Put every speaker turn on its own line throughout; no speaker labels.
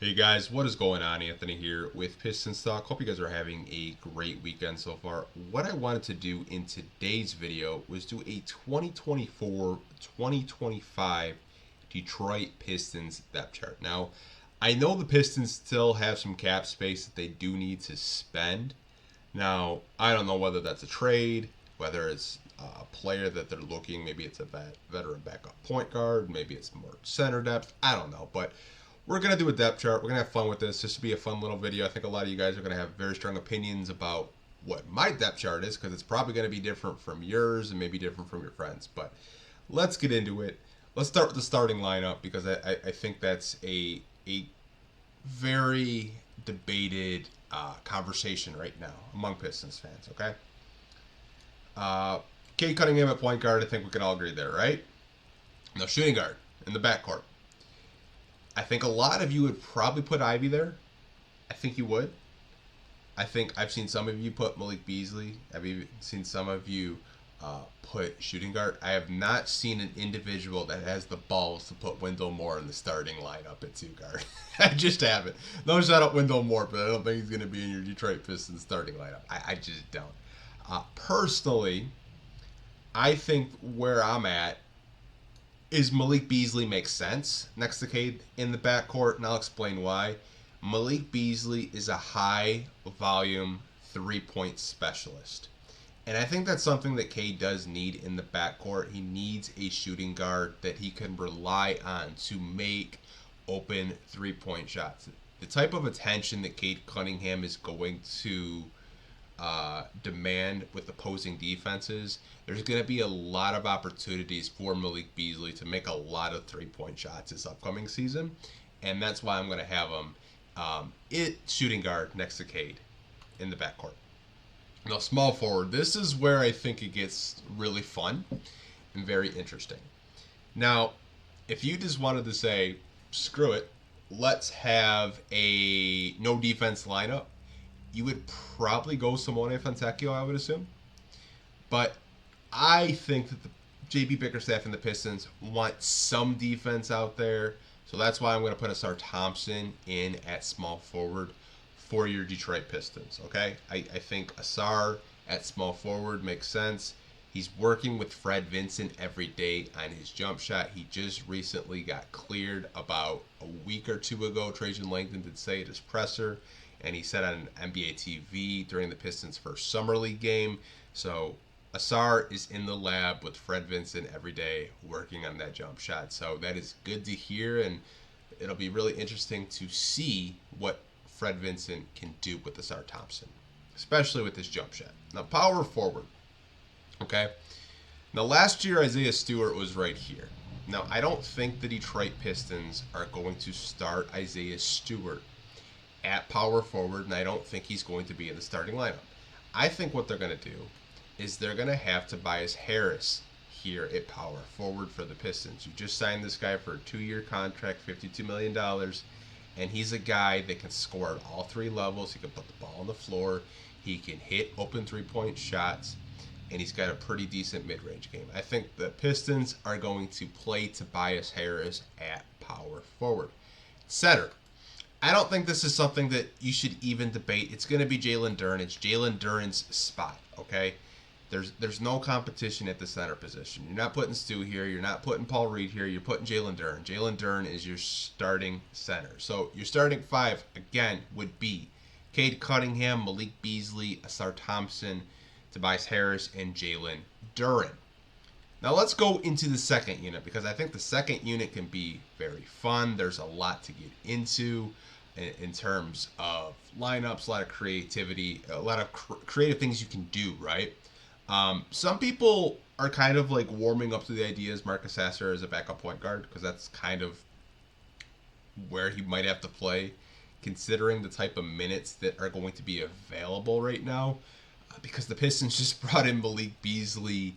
Hey guys, what is going on? Anthony here with Pistons Talk. Hope you guys are having a great weekend so far. What I wanted to do in today's video was do a 2024-2025 Detroit Pistons depth chart. Now, I know the Pistons still have some cap space that they do need to spend. Now, I don't know whether that's a trade, whether it's a player that they're looking, maybe it's a veteran backup point guard, maybe it's more center depth. I don't know, but we're going to do a depth chart. We're going to have fun with this. This should be a fun little video. I think a lot of you guys are going to have very strong opinions about what my depth chart is because it's probably going to be different from yours and maybe different from your friends. But let's get into it. Let's start with the starting lineup because I think that's a very debated conversation right now among Pistons fans, okay? Cade Cunningham at point guard, I think we can all agree there, right? Now, shooting guard in the backcourt. I think a lot of you would probably put Ivy there. I think you would. I think I've seen some of you put Malik Beasley. I've even seen some of you put shooting guard. I have not seen an individual that has the balls to put Wendell Moore in the starting lineup at two guard. I just haven't. No shout out Wendell Moore, but I don't think he's going to be in your Detroit Pistons starting lineup. I just don't. Personally, I think where I'm at is Malik Beasley makes sense next to Cade in the backcourt, and I'll explain why. Malik Beasley is a high volume 3-point specialist. And I think that's something that Cade does need in the backcourt. He needs a shooting guard that he can rely on to make open 3-point shots. The type of attention that Cade Cunningham is going to demand with opposing defenses, there's going to be a lot of opportunities for Malik Beasley to make a lot of 3-point shots this upcoming season, and that's why I'm going to have him shooting guard next to Cade in the backcourt. Now, small forward, this is where I think it gets really fun and very interesting. Now, if you just wanted to say, screw it, let's have a no defense lineup, you would probably go Simone Fontecchio, I would assume. But I think that the JB Bickerstaff and the Pistons want some defense out there. So that's why I'm going to put Asar Thompson in at small forward for your Detroit Pistons, okay? I think Asar at small forward makes sense. He's working with Fred Vincent every day on his jump shot. He just recently got cleared about a week or two ago. Trajan Langdon did say at his presser, and he said on NBA TV during the Pistons' first summer league game. So Asar is in the lab with Fred Vincent every day working on that jump shot. So that is good to hear, and it'll be really interesting to see what Fred Vincent can do with Asar Thompson, especially with this jump shot. Now, power forward. Okay? Now, last year, Isaiah Stewart was right here. Now, I don't think the Detroit Pistons are going to start Isaiah Stewart at power forward, and I don't think he's going to be in the starting lineup. I think what they're going to do is they're going to have Tobias Harris here at power forward for the Pistons. You just signed this guy for a 2-year contract, $52 million, and he's a guy that can score at all three levels. He can put the ball on the floor. He can hit open 3-point shots, and he's got a pretty decent mid-range game. I think the Pistons are going to play Tobias Harris at power forward. Center. I don't think this is something that you should even debate. It's going to be Jalen Duren. It's Jalen Duren's spot, okay? There's no competition at the center position. You're not putting Stu here. You're not putting Paul Reed here. You're putting Jalen Duren. Jalen Duren is your starting center. So your starting five, again, would be Cade Cunningham, Malik Beasley, Asar Thompson, Tobias Harris, and Jalen Duren. Now let's go into the second unit because I think the second unit can be very fun. There's a lot to get into in terms of lineups, a lot of creativity, a lot of creative things you can do, right? Some people are kind of like warming up to the idea as Marcus Sasser as a backup point guard because that's kind of where he might have to play considering the type of minutes that are going to be available right now because the Pistons just brought in Malik Beasley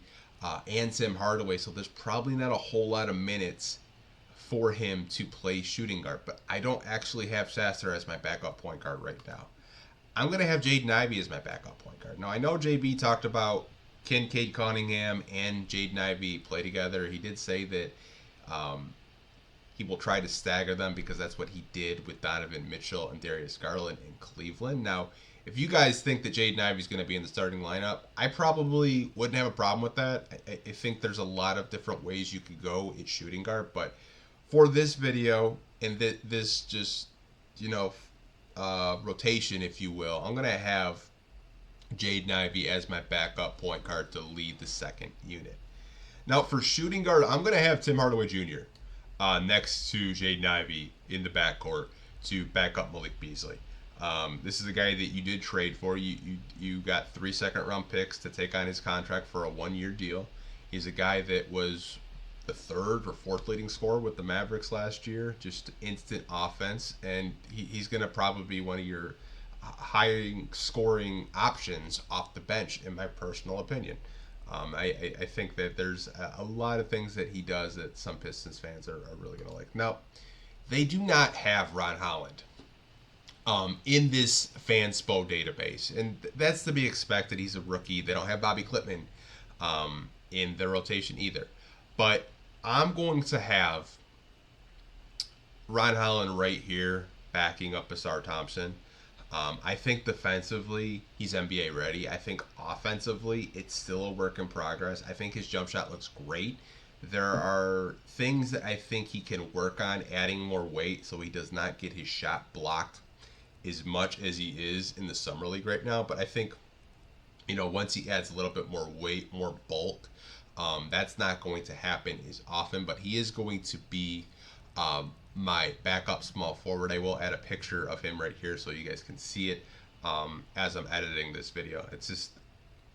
and Tim Hardaway, so there's probably not a whole lot of minutes for him to play shooting guard, but I don't actually have Sasser as my backup point guard right now. I'm going to have Jaden Ivey as my backup point guard. Now, I know JB talked about Cade Cunningham and Jaden Ivey play together. He did say that He will try to stagger them because that's what he did with Donovan Mitchell and Darius Garland in Cleveland. Now, if you guys think that Jaden Ivey's going to be in the starting lineup, I probably wouldn't have a problem with that. I think there's a lot of different ways you could go at shooting guard, but for this video and this just, you know, rotation, if you will, I'm going to have Jaden Ivey as my backup point guard to lead the second unit. Now, for shooting guard, I'm going to have Tim Hardaway Jr. Next to Jaden Ivey in the backcourt to back up Malik Beasley. This is a guy that you did trade for. You got 3 second-round picks to take on his contract for a 1-year deal. He's a guy that was the 3rd or 4th leading scorer with the Mavericks last year. Just instant offense, and he's going to probably be one of your high scoring options off the bench, in my personal opinion. I think that there's a lot of things that he does that some Pistons fans are really going to like. Now, they do not have Ron Holland in this Fanspo database, and that's to be expected. He's a rookie. They don't have Bobby Klitman in their rotation either. But I'm going to have Ron Holland right here backing up Asar Thompson. I think defensively, he's NBA ready. I think offensively, it's still a work in progress. I think his jump shot looks great. There are things that I think he can work on, adding more weight so he does not get his shot blocked as much as he is in the Summer League right now. But I think, once he adds a little bit more weight, more bulk, that's not going to happen as often. But he is going to be my backup small forward. I will add a picture of him right here so you guys can see it as I'm editing this video. It's just,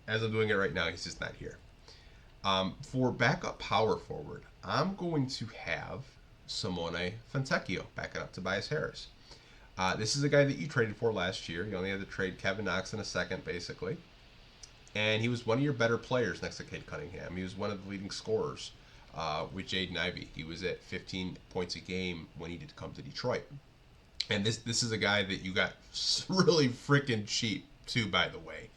as I'm doing it right now, he's just not here. For backup power forward, I'm going to have Simone Fontecchio backing up Tobias Harris. This is a guy that you traded for last year. You only had to trade Kevin Knox in a second, basically. And he was one of your better players next to Cade Cunningham. He was one of the leading scorers with Jaden Ivey. He was at 15 points a game when he did come to Detroit. And this is a guy that you got really freaking cheap, too, by the way,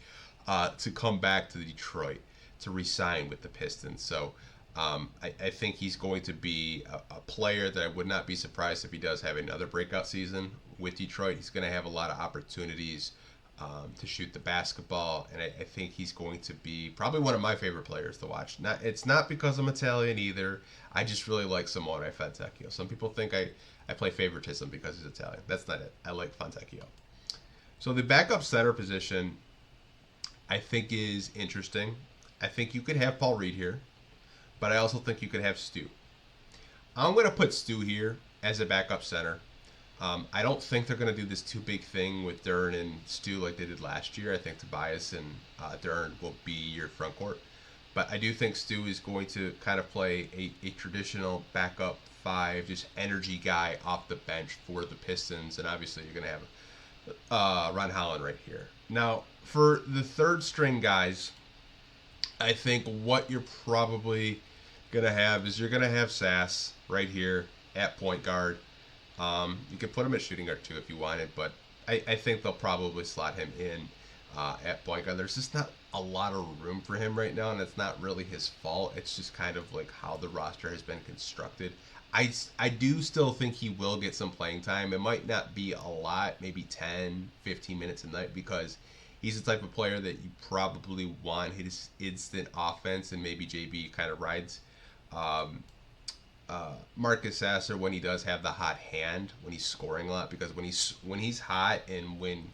to come back to Detroit, to re-sign with the Pistons. So I think he's going to be a player that I would not be surprised if he does have another breakout season with Detroit. He's going to have a lot of opportunities to shoot the basketball, and I think he's going to be probably one of my favorite players to watch. It's not because I'm Italian either. I just really like Simone Fontecchio. Some people think I play favoritism because he's Italian. That's not it. I like Fontecchio. So the backup center position, I think, is interesting. I think you could have Paul Reed here, but I also think you could have Stu. I'm going to put Stu here as a backup center. I don't think they're going to do this too big thing with Duren and Stu like they did last year. I think Tobias and Duren will be your front court. But I do think Stu is going to kind of play a traditional backup 5, just energy guy off the bench for the Pistons. And obviously you're going to have Ron Holland right here. Now, for the third string guys, I think what you're probably going to have is you're going to have Sass right here at point guard. You can put him at shooting guard too if you wanted, but I think they'll probably slot him in at point guard. There's just not a lot of room for him right now, and it's not really his fault. It's just kind of like how the roster has been constructed. I do still think he will get some playing time. It might not be a lot, maybe 10, 15 minutes a night, because he's the type of player that you probably want his instant offense, and maybe JB kind of rides Marcus Sasser when he does have the hot hand, when he's scoring a lot, because when he's hot and when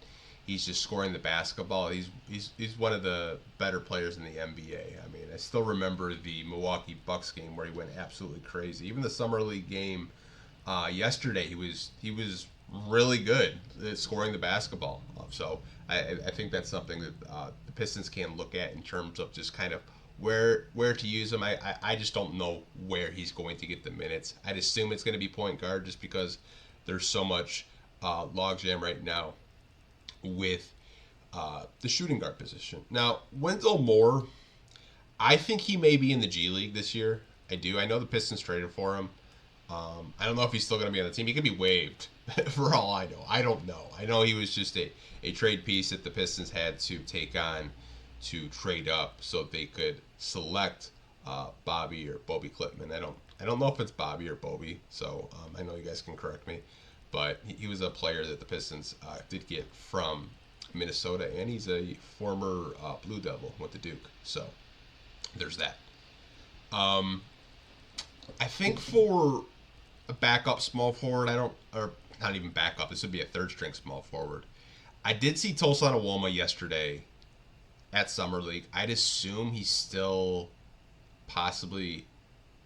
he's just scoring the basketball, he's one of the better players in the NBA. I mean, I still remember the Milwaukee Bucks game where he went absolutely crazy. Even the Summer League game yesterday, he was really good at scoring the basketball. So I think that's something that the Pistons can look at in terms of just kind of where to use him. I just don't know where he's going to get the minutes. I'd assume it's going to be point guard just because there's so much logjam right now with the shooting guard position. Now, Wendell Moore, I think he may be in the G League this year. I do. I know the Pistons traded for him. I don't know if he's still going to be on the team. He could be waived for all I know. I don't know. I know he was just a trade piece that the Pistons had to take on to trade up so they could select Bobby or Bobby Clipman. I don't know if it's Bobby or Bobby, so I know you guys can correct me, but he was a player that the Pistons did get from Minnesota, and he's a former Blue Devil with the Duke. So there's that. Um, I think for a backup small forward, or not even backup. This would be a third string small forward. I did see Tosan Awoma yesterday at Summer League. I'd assume he's still possibly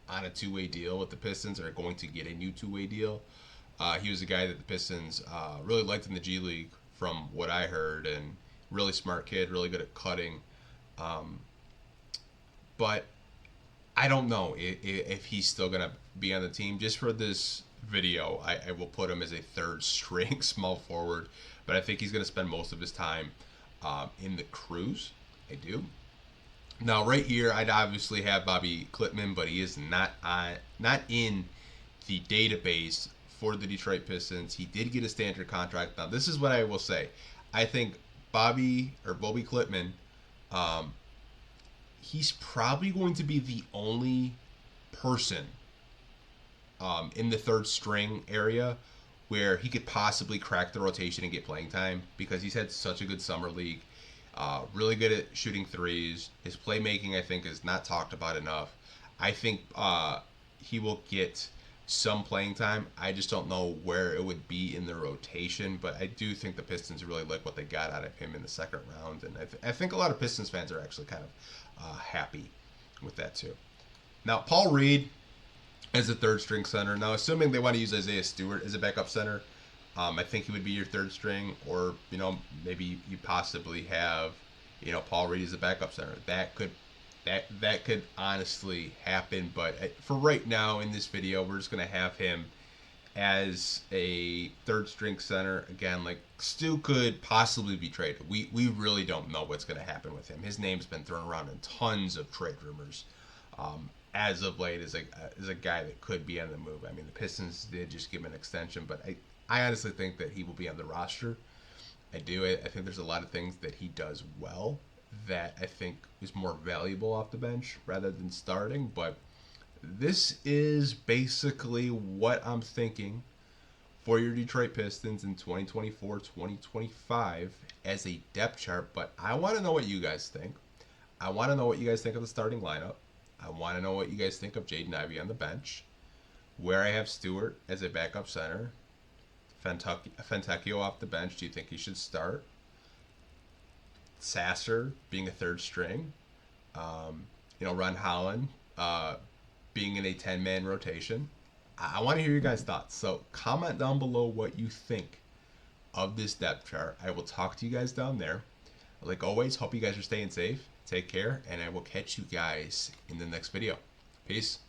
on a two-way deal with the Pistons, or going to get a new two-way deal. He was a guy that the Pistons really liked in the G League, from what I heard, and really smart kid, really good at cutting. Um, but I don't know if he's still gonna be on the team. Just for this video, I will put him as a third string small forward, but I think he's gonna spend most of his time in the Cruise. I do. Now, right here, I'd obviously have Bobby Clipman, but he is not in the database for the Detroit Pistons. He did get a standard contract. Now, this is what I will say. I think Bobby Clipman, he's probably going to be the only person in the third string area where he could possibly crack the rotation and get playing time, because he's had such a good summer league. Really good at shooting threes. His playmaking, I think, is not talked about enough. I think he will get some playing time. I just don't know where it would be in the rotation, but I do think the Pistons really like what they got out of him in the second round, and I think a lot of Pistons fans are actually kind of happy with that too. Now, Paul Reed as a third string center. Now, assuming they want to use Isaiah Stewart as a backup center, I think he would be your third string, or maybe you possibly have Paul Reed as a backup center. That could honestly happen, but for right now in this video, we're just gonna have him as a third string center. Again, like, Stu could possibly be traded. We really don't know what's gonna happen with him. His name's been thrown around in tons of trade rumors. As of late, is a guy that could be on the move. I mean, the Pistons did just give him an extension, but I honestly think that he will be on the roster. I do. I think there's a lot of things that he does well that I think is more valuable off the bench rather than starting. But this is basically what I'm thinking for your Detroit Pistons in 2024-2025 as a depth chart. But I want to know what you guys think. I want to know what you guys think of the starting lineup. I want to know what you guys think of Jaden Ivey on the bench, where I have Stewart as a backup center, Fantecchio off the bench. Do you think he should start? Sasser being a third string. Ron Holland being in a 10-man rotation. I want to hear your guys' thoughts. So comment down below what you think of this depth chart. I will talk to you guys down there. Like always, hope you guys are staying safe. Take care, and I will catch you guys in the next video. Peace.